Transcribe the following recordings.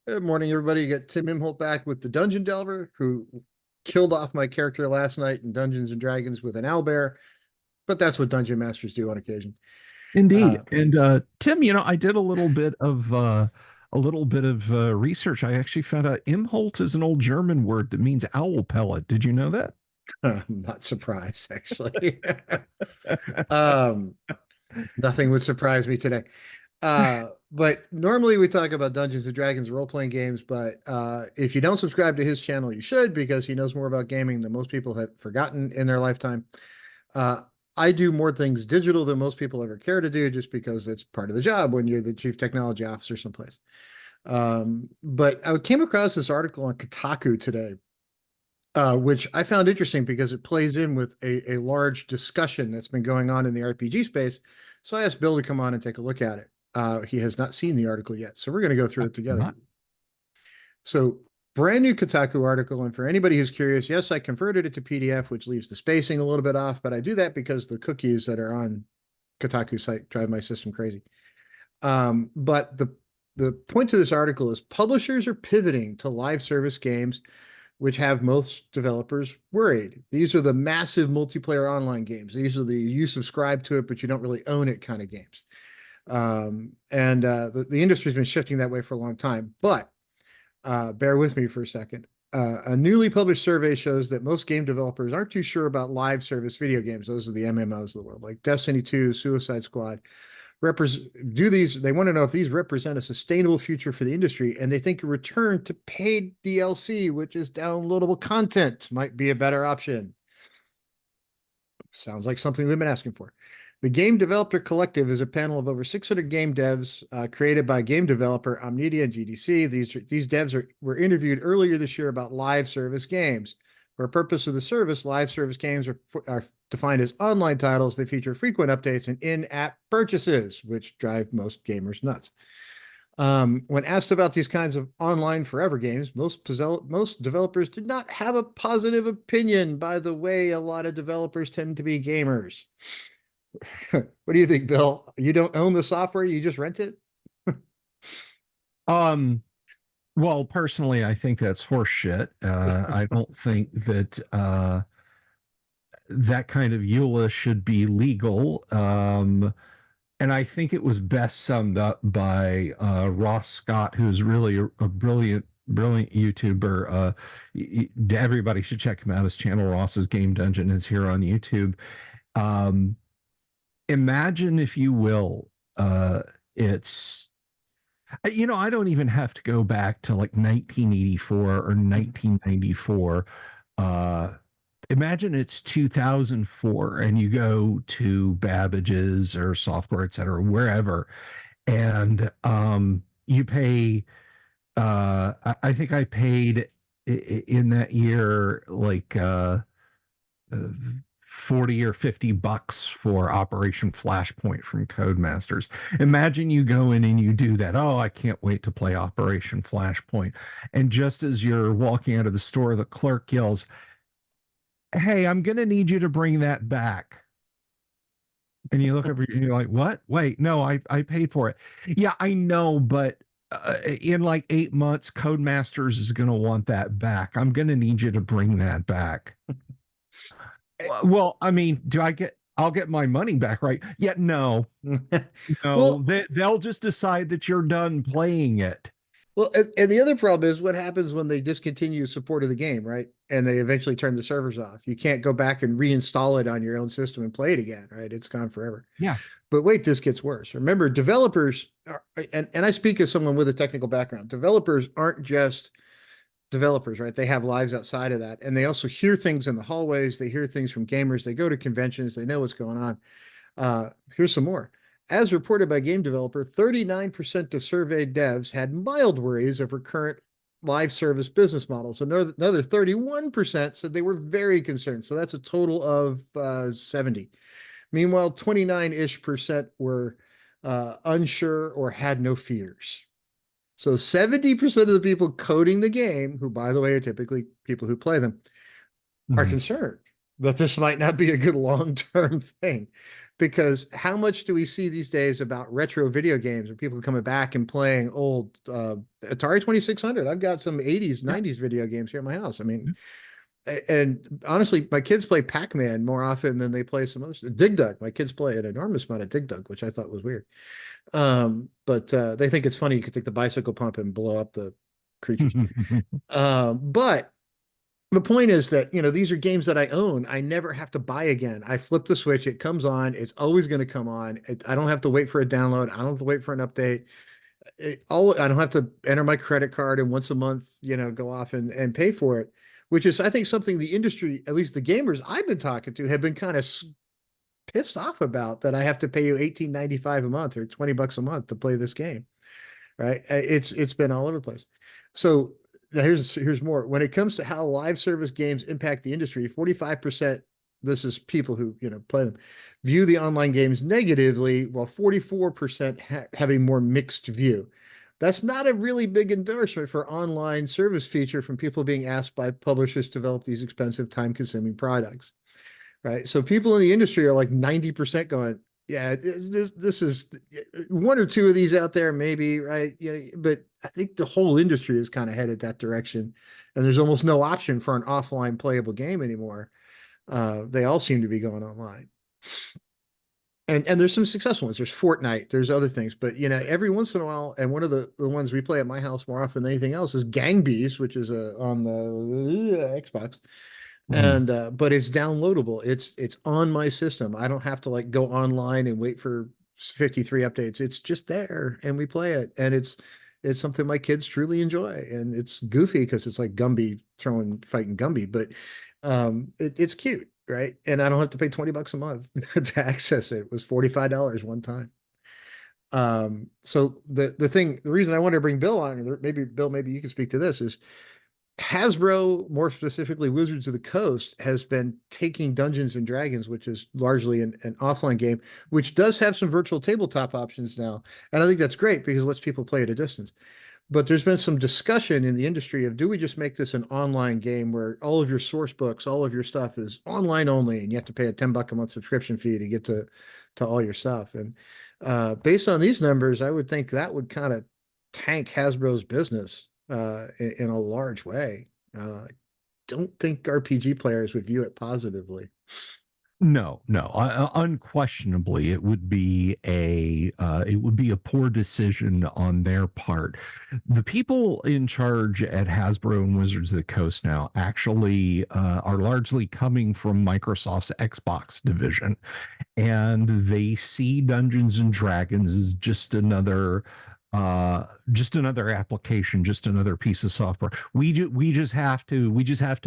Good morning, everybody. You got Tim Imholt back with the Dungeon Delver, who killed off my character last night in Dungeons and Dragons with an owlbear, but that's what dungeon masters do on occasion. Indeed. Uh, And Tim, I did a little bit of research. I actually found out Imholt is an old German word that means owl pellet. Did you know that? I'm not surprised, actually. um, Nothing would surprise me today. But normally we talk about Dungeons and Dragons role-playing games, but if you don't subscribe to his channel, you should because he knows more about gaming than most people have forgotten in their lifetime. Uh, I do more things digital than most people ever care to do just because it's part of the job when you're the chief technology officer someplace. But I came across this article on Kotaku today, which I found interesting because it plays in with a large discussion that's been going on in the RPG space. So I asked Bill to come on and take a look at it. He has not seen the article yet, so we're going to go through it together. Not. So, brand new Kotaku article. And for anybody who's curious, yes, I converted it to PDF, which leaves the spacing a little bit off, but I do that because the cookies that are on Kotaku site drive my system crazy. But the point to this article is publishers are pivoting to live service games, which have most developers worried. These are the massive multiplayer online games. These are the you subscribe to it, but you don't really own it kind of games. And the industry's been shifting that way for a long time. But bear with me for a second. A newly published survey shows that most game developers aren't too sure about live service video games. Those are the MMOs of the world, like Destiny 2, Suicide Squad. They want to know if these represent a sustainable future for the industry, and they think a return to paid DLC, which is downloadable content, might be a better option. Sounds like something we've been asking for. The Game Developer Collective is a panel of over 600 game devs created by game developer Omnidia and GDC. These devs were interviewed earlier this year about live service games. For purpose of the service, live service games are defined as online titles. They feature frequent updates and in-app purchases, which drive most gamers nuts. When asked about these kinds of online forever games, most developers did not have a positive opinion. By the way, a lot of developers tend to be gamers. What do you think, Bill? You don't own the software, you just rent it? Um, well, personally, I think that's horseshit. I don't think that that kind of EULA should be legal. And I think it was best summed up by Ross Scott, who's really a brilliant YouTuber. Everybody should check him out. His channel, Ross's Game Dungeon, is here on YouTube. Um, Imagine, if you will, it's I don't even have to go back to like 1984 or 1994. Uh, Imagine it's 2004 and you go to Babbage's or Software, et cetera, wherever, and you pay. I think I paid in that year like uh, 40 or 50 bucks for Operation Flashpoint from Codemasters. Imagine you go in and you do that. Oh, I can't wait to play Operation Flashpoint. And just as you're walking out of the store, the clerk yells, "Hey, I'm going to need you to bring that back." And you look over and you're like, "What? Wait, no, I paid for it." Yeah, I know, but in like 8 months, Codemasters is going to want that back. I'm going to need you to bring that back. Well, I mean, I'll get my money back, right? Yeah, no, no, Well, they'll just decide that you're done playing it. and the other problem is what happens when they discontinue support of the game, right? And they eventually turn the servers off. You can't go back and reinstall it on your own system and play it again, right? It's gone forever. Yeah. But wait, this gets worse. Remember, developers are, and I speak as someone with a technical background. Developers aren't just developers, right? They have lives outside of that. And they also hear things in the hallways. They hear things from gamers. They go to conventions. They know what's going on. Here's some more. As reported by Game Developer, 39% of surveyed devs had mild worries over current live service business models. Another 31% said they were very concerned. So that's a total of 70. Meanwhile, 29-ish% were unsure or had no fears. So 70% of the people coding the game, who, by the way, are typically people who play them, are Mhm. concerned that this might not be a good long-term thing. because how much do we see these days about retro video games or people coming back and playing old Atari 2600? I've got some 80s, Yeah. 90s video games here at my house. I mean, and honestly, my kids play Pac-Man more often than they play some other stuff. Dig Dug. My kids play an enormous amount of Dig Dug, which I thought was weird. But they think it's funny you could take the bicycle pump and blow up the creatures. But the point is that, these are games that I own. I never have to buy again. I flip the switch, it comes on, it's always going to come on. I don't have to wait for a download. I don't have to wait for an update. I don't have to enter my credit card and once a month, go off and pay for it, which is, I think, something the industry, at least the gamers I've been talking to, have been kind of pissed off about, that I have to pay you $18.95 a month or $20 a month to play this game. Right. It's been all over the place. So here's more. When it comes to how live service games impact the industry, 45%, this is people who, play them, view the online games negatively, while 44% have a more mixed view. That's not a really big endorsement for online service feature from people being asked by publishers to develop these expensive, time-consuming products. Right. So people in the industry are like 90% going, yeah, this is one or two of these out there, maybe, right? But I think the whole industry is kind of headed that direction, and there's almost no option for an offline playable game anymore. They all seem to be going online, and there's some successful ones. There's Fortnite, there's other things, but every once in a while, and one of the ones we play at my house more often than anything else is Gang Beasts, which is on the Xbox. And but it's downloadable. It's on my system. I don't have to like go online and wait for 53 updates. It's just there and we play it. And it's something my kids truly enjoy. And it's goofy because it's like Gumby fighting Gumby, but it's cute, right? And I don't have to pay $20 a month to access it. It was $45 one time. So the reason I wanted to bring Bill on, or maybe Bill, maybe you can speak to this, is Hasbro, more specifically Wizards of the Coast, has been taking Dungeons and Dragons, which is largely an offline game, which does have some virtual tabletop options now. And I think that's great because it lets people play at a distance. But there's been some discussion in the industry of, do we just make this an online game where all of your source books, all of your stuff is online only, and you have to pay a $10 a month subscription fee to get to all your stuff. And based on these numbers, I would think that would kind of tank Hasbro's business in a large way. I don't think RPG players would view it positively. No, unquestionably, it would be a poor decision on their part. The people in charge at Hasbro and Wizards of the Coast now actually are largely coming from Microsoft's Xbox division, and they see Dungeons and Dragons as just another application, just another piece of software. We just have to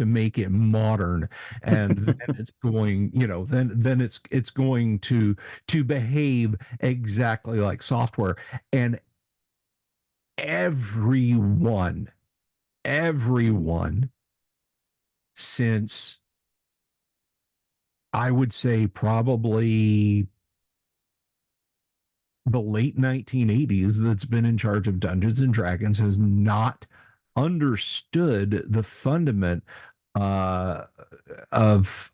make it modern, and then it's going, then it's going to behave exactly like software. And everyone since, I would say, probably the late 1980s, that's been in charge of Dungeons and Dragons has not understood the fundament of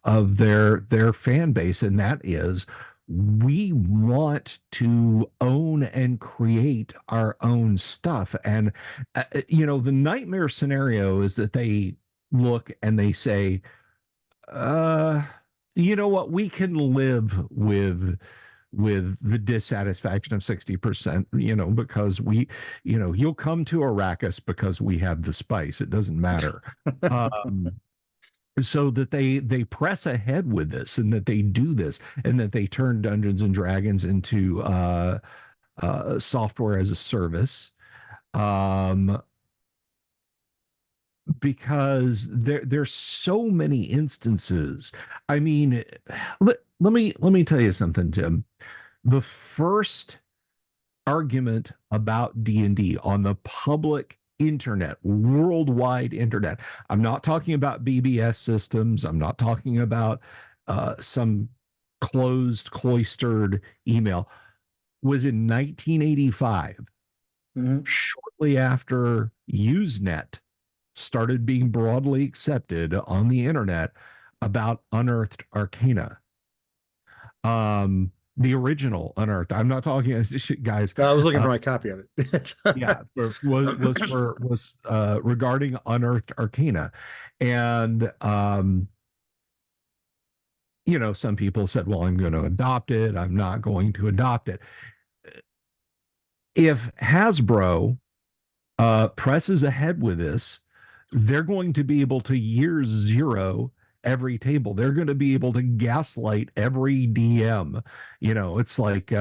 their fan base, and that is, we want to own and create our own stuff. And the nightmare scenario is that they look and they say, you know what, we can live with the dissatisfaction of 60%, because you'll come to Arrakis because we have the spice. It doesn't matter. So that they press ahead with this, and that they do this, and that they turn Dungeons and Dragons into software as a service. Because there's so many instances. I mean, let me tell you something, Tim. The first argument about D&D on the public internet, worldwide internet, I'm not talking about BBS systems, I'm not talking about some cloistered email, was in 1985, shortly after Usenet started being broadly accepted on the internet, about unearthed arcana. the original Unearthed. I'm not talking, guys. I was looking for my copy of it. Yeah, was regarding Unearthed Arcana, and some people said, "Well, I'm going to adopt it. I'm not going to adopt it." If Hasbro presses ahead with this, they're going to be able to year zero every table. They're going to be able to gaslight every DM. It's like,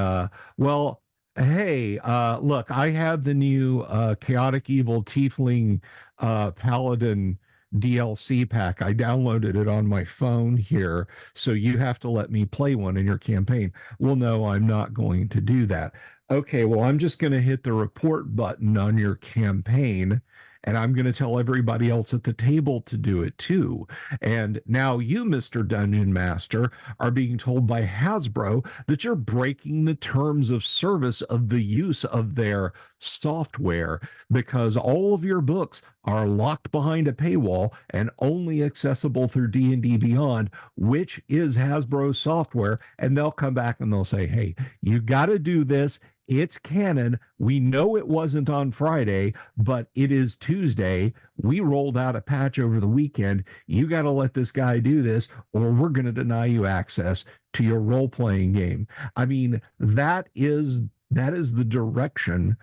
well, hey, look, I have the new Chaotic Evil Tiefling Paladin DLC pack. I downloaded it on my phone here, so you have to let me play one in your campaign. Well, no, I'm not going to do that. Okay, well, I'm just going to hit the report button on your campaign, and I'm going to tell everybody else at the table to do it too. And now you, Mr. Dungeon Master, are being told by Hasbro that you're breaking the terms of service of the use of their software, because all of your books are locked behind a paywall and only accessible through D&D Beyond, which is Hasbro's software. And they'll come back and they'll say, hey, you got to do this. It's canon. We know it wasn't on Friday, but it is Tuesday. We rolled out a patch over the weekend. You got to let this guy do this, or we're going to deny you access to your role-playing game. I mean, that is the direction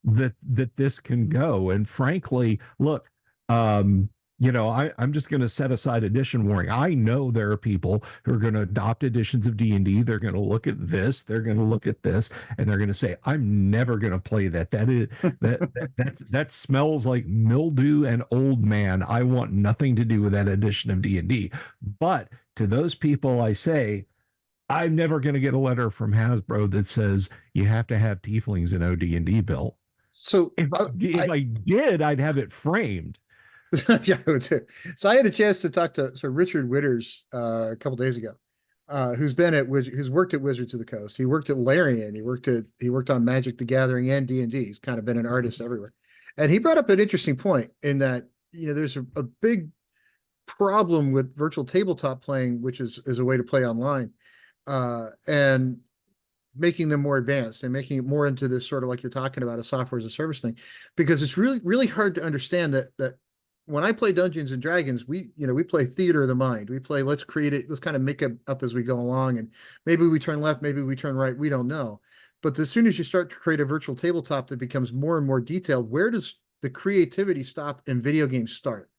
that this can go. And frankly, look, I'm just going to set aside edition warning. I know there are people who are going to adopt editions of D&D. They're going to look at this, they're going to look at this, and they're going to say, "I'm never going to play that. That smells like mildew and old man. I want nothing to do with that edition of D&D." But to those people, I say, I'm never going to get a letter from Hasbro that says you have to have tieflings in OD&D, Bill. So if I did, I'd have it framed. Yeah, I would too. So I had a chance to talk to Richard Witters a couple days ago, who's worked at Wizards of the Coast. He worked at Larian. He worked on Magic the Gathering and D&D. He's kind of been an artist everywhere. And he brought up an interesting point in that, there's a big problem with virtual tabletop playing, which is a way to play online, and making them more advanced and making it more into this sort of, like you're talking about, a software as a service thing, because it's really, really hard to understand that when I play Dungeons and Dragons, we play theater of the mind. We play, let's create it, let's kind of make it up as we go along. And maybe we turn left, maybe we turn right. We don't know. But as soon as you start to create a virtual tabletop that becomes more and more detailed, where does the creativity stop and video games start?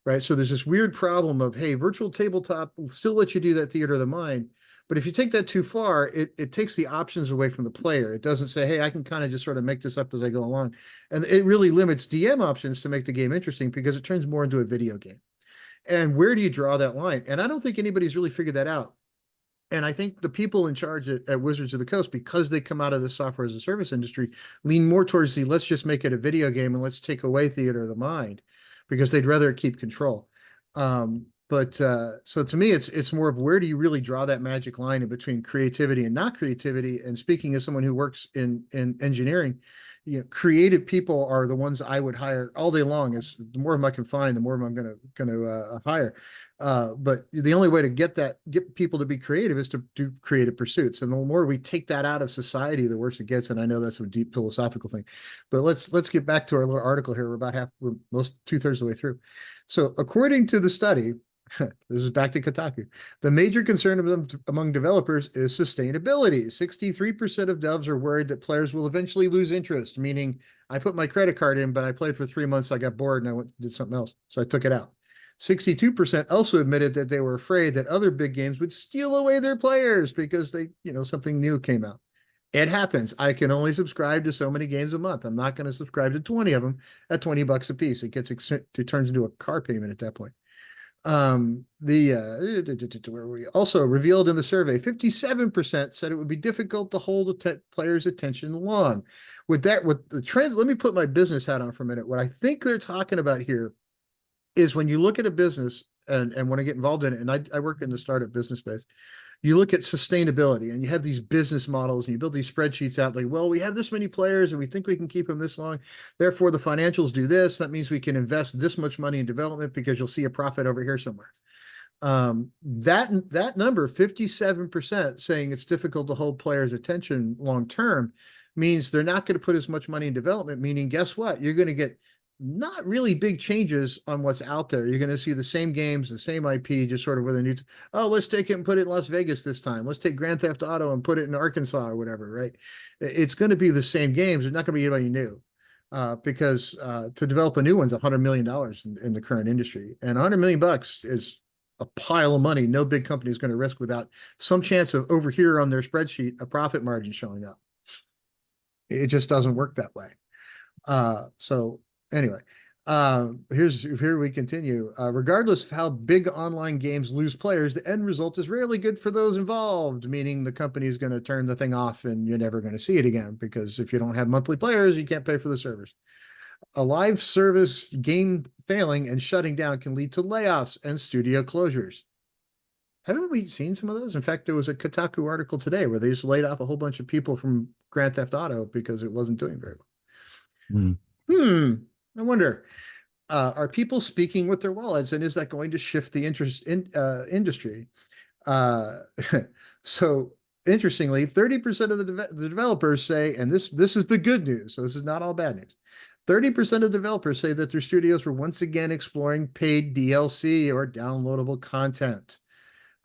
Right. So there's this weird problem of, hey, virtual tabletop will still let you do that theater of the mind. But if you take that too far, it takes the options away from the player. It doesn't say, hey, I can kind of just sort of make this up as I go along. And it really limits DM options to make the game interesting, because it turns more into a video game. And where do you draw that line? And I don't think anybody's really figured that out. And I think the people in charge at Wizards of the Coast, because they come out of the software as a service industry, lean more towards let's just make it a video game and let's take away theater of the mind, because they'd rather keep control. So to me, it's more of, where do you really draw that magic line in between creativity and not creativity? And speaking as someone who works in engineering, creative people are the ones I would hire all day long. Is the more of them I can find, the more of them I'm going to hire. But the only way to get people to be creative is to do creative pursuits. And the more we take that out of society, the worse it gets. And I know that's a deep philosophical thing, but let's get back to our little article here. We're most 2/3 of the way through. So according to the study, this is back to Kotaku, the major concern among developers is sustainability. 63% of devs are worried that players will eventually lose interest, meaning, I put my credit card in, but I played for 3 months, I got bored, and I did something else, so I took it out. 62% also admitted that they were afraid that other big games would steal away their players because something new came out. It happens. I can only subscribe to so many games a month. I'm not going to subscribe to 20 of them at $20 a piece. It turns into a car payment at that point. Where were we? Also revealed in the survey, 57% said it would be difficult to hold players' attention long. With the trends, let me put my business hat on for a minute. What I think they're talking about here is, when you look at a business and want to get involved in it, and I work in the startup business space, you look at sustainability and you have these business models and you build these spreadsheets out, like, well, we have this many players and we think we can keep them this long. Therefore, the financials do this. That means we can invest this much money in development because you'll see a profit over here somewhere. That number, 57%, saying it's difficult to hold players' attention long term, means they're not going to put as much money in development, meaning guess what? You're going to get not really big changes on what's out there. You're going to see the same games, the same IP, just sort of with a new, oh, let's take it and put it in Las Vegas this time. Let's take Grand Theft Auto and put it in Arkansas or whatever, right? It's going to be the same games. There's not going to be anybody new. Because to develop a new one's $100 million in the current industry, and $100 million is a pile of money no big company is going to risk without some chance of over here on their spreadsheet a profit margin showing up. It just doesn't work that way. So anyway, here we continue. Regardless of how big online games lose players, the end result is rarely good for those involved, meaning the company is going to turn the thing off and you're never going to see it again, because if you don't have monthly players, you can't pay for the servers. A live service game failing and shutting down can lead to layoffs and studio closures. Haven't we seen some of those? In fact, there was a Kotaku article today where they just laid off a whole bunch of people from Grand Theft Auto because it wasn't doing very well. I wonder, are people speaking with their wallets, and is that going to shift the interest in industry? So interestingly, 30% of the developers say, and this is the good news, so this is not all bad news. 30% of developers say that their studios were once again exploring paid DLC or downloadable content,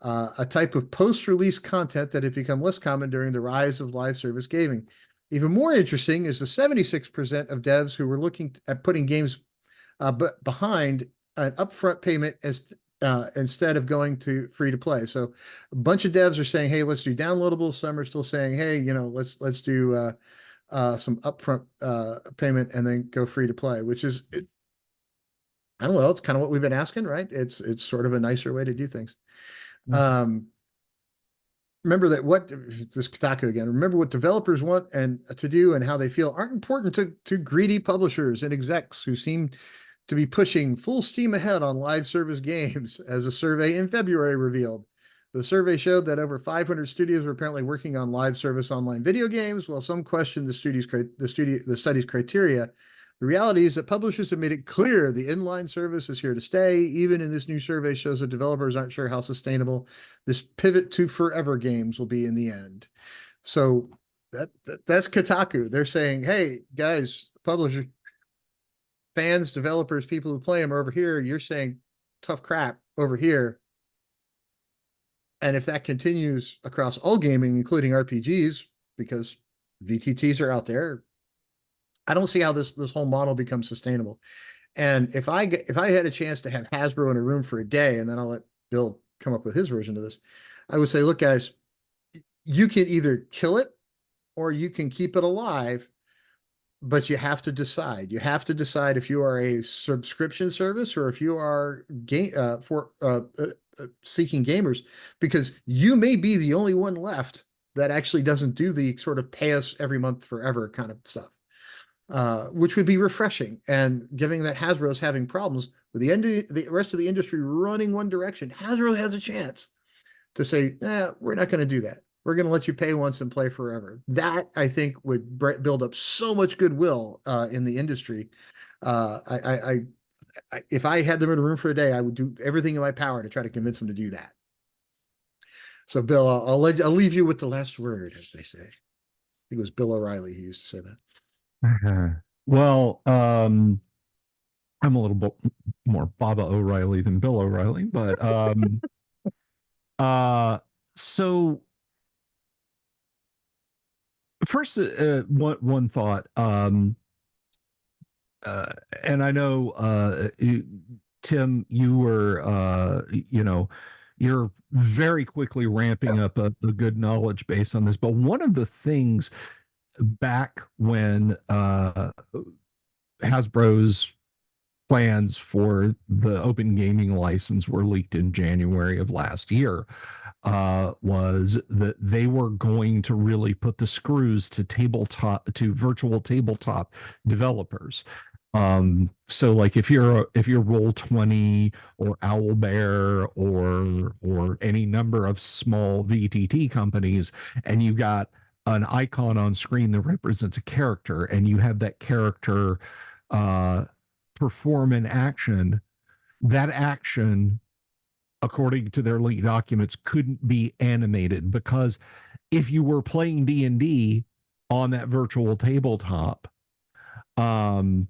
a type of post-release content that had become less common during the rise of live service gaming. Even more interesting is the 76% of devs who were looking at putting games behind an upfront payment as instead of going to free to play. So a bunch of devs are saying, hey, let's do downloadable. Some are still saying, hey, let's do some upfront payment and then go free to play, which is, I don't know, it's kind of what we've been asking, right? It's sort of a nicer way to do things. Remember that this Kotaku again, remember what developers want and to do and how they feel aren't important to greedy publishers and execs who seem to be pushing full steam ahead on live service games, as a survey in February revealed. The survey showed that over 500 studios were apparently working on live service online video games, while some questioned the study's criteria. The reality is that publishers have made it clear the inline service is here to stay. Even in this new survey shows that developers aren't sure how sustainable this pivot to forever games will be in the end. So that's Kotaku. They're saying, hey, guys, publishers, fans, developers, people who play them are over here. You're saying tough crap over here. And if that continues across all gaming, including RPGs, because VTTs are out there, I don't see how this whole model becomes sustainable. And if I had a chance to have Hasbro in a room for a day, and then I'll let Bill come up with his version of this, I would say, look, guys, you can either kill it or you can keep it alive, but you have to decide. You have to decide if you are a subscription service or if you are seeking gamers, because you may be the only one left that actually doesn't do the sort of pay us every month forever kind of stuff. Which would be refreshing. And given that Hasbro is having problems with the rest of the industry running one direction, Hasbro has a chance to say, we're not going to do that. We're going to let you pay once and play forever. That, I think, would build up so much goodwill in the industry. If I had them in a room for a day, I would do everything in my power to try to convince them to do that. So, Bill, I'll leave you with the last word, as they say. I think it was Bill O'Reilly who used to say that. Well, I'm a little bit more Baba O'Reilly than Bill O'Reilly, but so first, one thought, and I know Tim, you were you're very quickly ramping up a good knowledge base on this, but one of the things back when Hasbro's plans for the open gaming license were leaked in January of last year, was that they were going to really put the screws to virtual tabletop developers. So like if you're Roll20 or Owlbear or any number of small VTT companies, and you got an icon on screen that represents a character, and you have that character perform an action, that action according to their leaked documents, couldn't be animated, because if you were playing D&D on that virtual tabletop, um,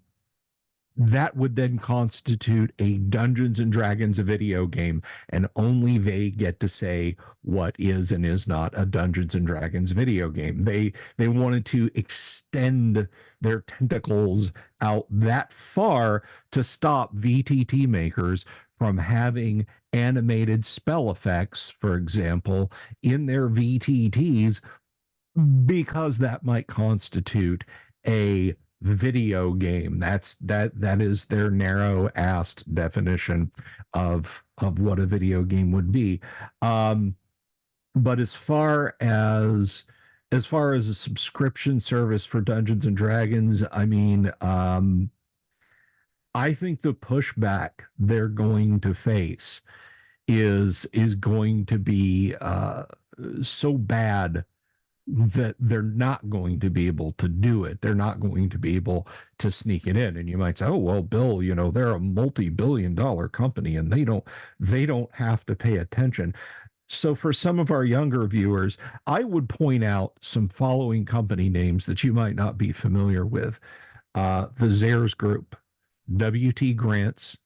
that would then constitute a Dungeons and Dragons video game, and only they get to say what is and is not a Dungeons and Dragons video game. They wanted to extend their tentacles out that far to stop VTT makers from having animated spell effects, for example, in their VTTs, because that might constitute a video game. That is their narrow-assed definition of what a video game would be. But as far as a subscription service for Dungeons and Dragons, I mean, I think the pushback they're going to face is going to be so bad that they're not going to be able to do it. They're not going to be able to sneak it in. And you might say, oh, well, Bill, they're a multi-billion-dollar company and they don't have to pay attention. So for some of our younger viewers, I would point out some following company names that you might not be familiar with. The Zayres Group, WT Grants,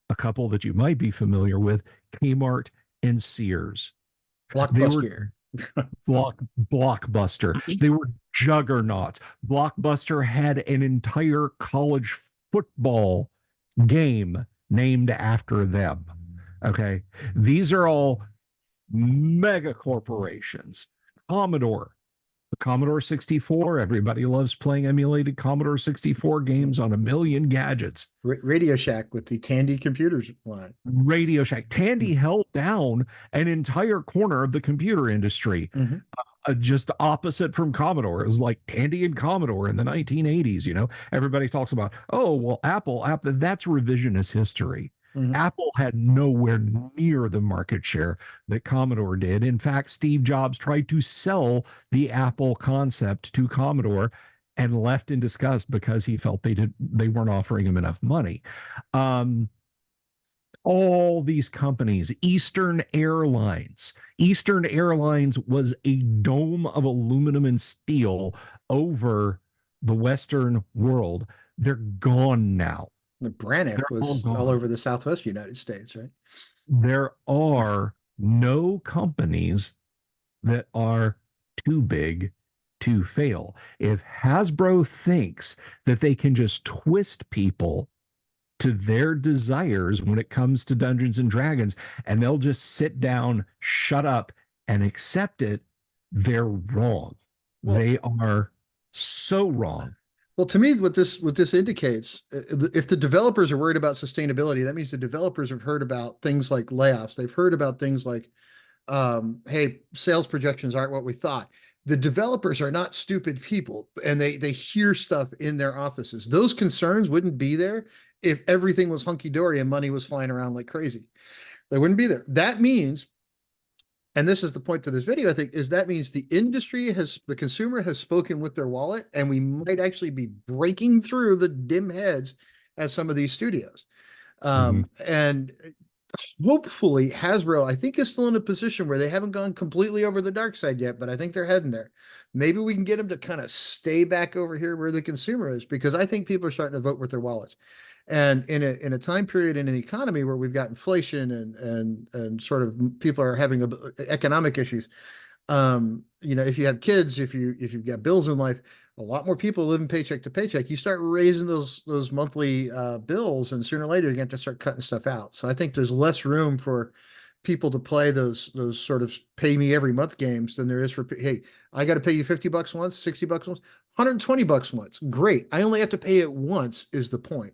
a couple that you might be familiar with, Kmart and Sears. Blockbuster. Blockbuster. They were juggernauts. Blockbuster had an entire college football game named after them. Okay. These are all mega corporations. The Commodore 64, everybody loves playing emulated Commodore 64 games on a million gadgets. Radio Shack with the Tandy computers line. Radio Shack. Tandy held down an entire corner of the computer industry, just opposite from Commodore. It was like Tandy and Commodore in the 1980s. Everybody talks about, oh, well, Apple, that's revisionist history. Apple had nowhere near the market share that Commodore did. In fact, Steve Jobs tried to sell the Apple concept to Commodore and left in disgust because he felt they weren't offering him enough money. All these companies, Eastern Airlines was a dome of aluminum and steel over the Western world. They're gone now. The Braniff was all over the Southwest United States, right? There are no companies that are too big to fail. If Hasbro thinks that they can just twist people to their desires when it comes to Dungeons and Dragons, and they'll just sit down, shut up, and accept it, they're wrong. Well, they are so wrong. Well, to me, what this indicates, if the developers are worried about sustainability, that means the developers have heard about things like layoffs. They've heard about things like, hey, sales projections aren't what we thought. The developers are not stupid people, and they hear stuff in their offices. Those concerns wouldn't be there if everything was hunky-dory and money was flying around like crazy. They wouldn't be there. That means, and this is the point to this video, I think, is that means the consumer has spoken with their wallet, and we might actually be breaking through the dim heads at some of these studios. And hopefully Hasbro, I think, is still in a position where they haven't gone completely over the dark side yet, but I think they're heading there. Maybe we can get them to kind of stay back over here where the consumer is, because I think people are starting to vote with their wallets. And in a time period in an economy where we've got inflation and sort of people are having economic issues, if you have kids, if you've got bills in life, a lot more people living paycheck to paycheck. You start raising those monthly bills, and sooner or later you have to start cutting stuff out. So I think there's less room for people to play those sort of pay me every month games than there is for, hey, I got to pay you $50 once, $60 once, $120 once. Great. I only have to pay it once is the point.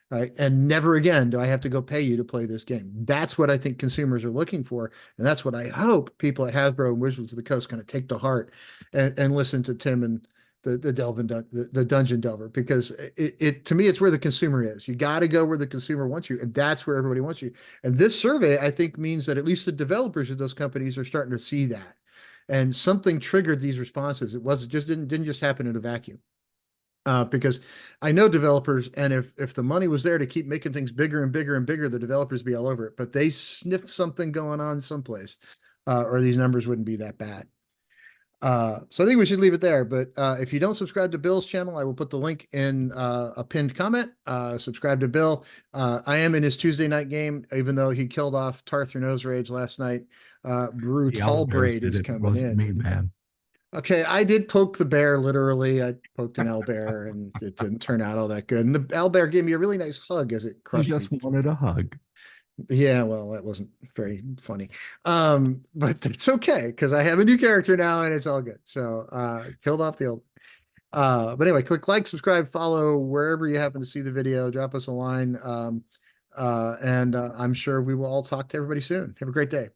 Right. And never again do I have to go pay you to play this game. That's what I think consumers are looking for. And that's what I hope people at Hasbro and Wizards of the Coast kind of take to heart and listen to Tim and the Dungeon Delver, because it to me, it's where the consumer is. You got to go where the consumer wants you. And that's where everybody wants you. And this survey, I think, means that at least the developers of those companies are starting to see that. And something triggered these responses. It wasn't just didn't just happen in a vacuum. Because I know developers, and if the money was there to keep making things bigger and bigger and bigger, the developers be all over it. But they sniff something going on someplace, or these numbers wouldn't be that bad. So I think we should leave it there. But if you don't subscribe to Bill's channel, I will put the link in a pinned comment. Subscribe to Bill. I am in his Tuesday night game, even though he killed off Tarthur Nose Rage last night. The owlbear Braid did is it. It coming wasn't in. me, man. Okay, I did poke the bear, literally. I poked an owlbear and it didn't turn out all that good. And the owlbear gave me a really nice hug as it You crushed just me. wanted a hug. Yeah, well, that wasn't very funny. But it's okay because I have a new character now and it's all good. So killed off the old. But anyway, click like, subscribe, follow wherever you happen to see the video, drop us a line. And I'm sure we will all talk to everybody soon. Have a great day.